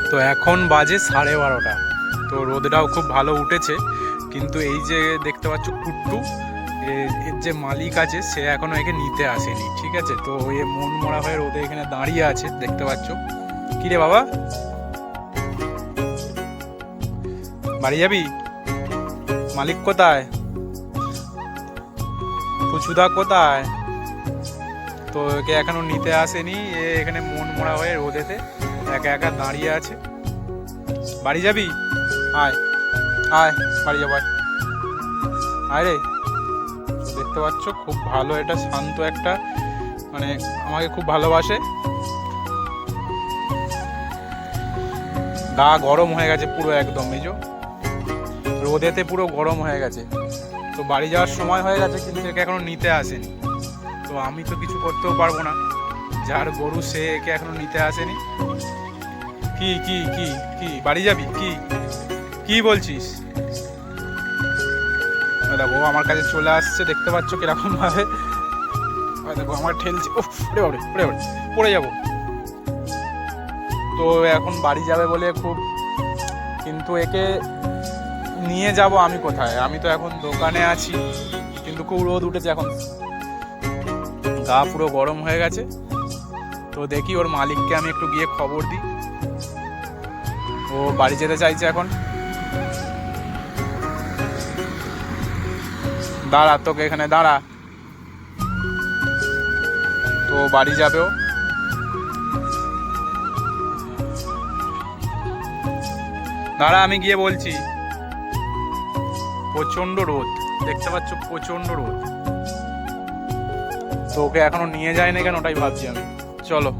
তো এখন বাজে 12:30। তো রোদটাও খুব ভালো উঠেছে, কিন্তু এই যে দেখতে পাচ্ছ কুট্টু, এর যে মালিক আছে সে এখনো একে নিতে আসেনি, ঠিক আছে। তো এ মন মরা হয়ে রোদে এখানে দাঁড়িয়ে আছে, দেখতে পাচ্ছ। কি রে বাবা, বাড়ি যাবি? মালিক কোথায়? পুচুদা কোথায়? তো একে এখনো নিতে আসেনি, এ এখানে মন মরা হয়ে রোদেতে একা একা দাঁড়িয়ে আছে। বাড়ি যাবি? আয় আয়, বাড়ি যাবো, আয় রে। দেখতে পাচ্ছ খুব ভালো, এটা শান্ত একটা, মানে আমাকে খুব ভালোবাসে। গা গরম হয়ে গেছে পুরো একদম, এই যে রোদেতে পুরো গরম হয়ে গেছে। তো বাড়ি যাওয়ার সময় হয়ে গেছে, কিন্তু একে এখনো নিতে আসেনি। তো আমি তো কিছু করতেও পারবো না, যার গরু সে একে এখনো নিতে আসেনি। কি কি কি কি বাড়ি যাবি? কি কি বলছিস? দেখো আমার কাছে চলে আসছে, দেখতে পাচ্ছ কিরকম ভাবে। দেখো আমার ঠেলছে, ও বাবরে বাবরে বাবরে, পড়ে যাবো। তো এখন বাড়ি যাবে বলে খুব, কিন্তু একে নিয়ে যাব আমি কোথায়? আমি তো এখন দোকানে আছি, কিন্তু খুব রোদ উঠেছে এখন, গা পুরো গরম হয়ে গেছে। তো দেখি ওর মালিককে আমি একটু গিয়ে খবর দিই। ও বাড়ি যেতে চাইছে এখন। দাঁড়া, তোকে এখানে দাঁড়া। তো বাড়ি যাবেও, দাঁড়া আমি গিয়ে বলছি। প্রচন্ড রোদ, দেখতে পাচ্ছ প্রচন্ড রোদ। তো ওকে এখনো নিয়ে যায় না কেন, ওটাই ভাবছি আমি। চলো।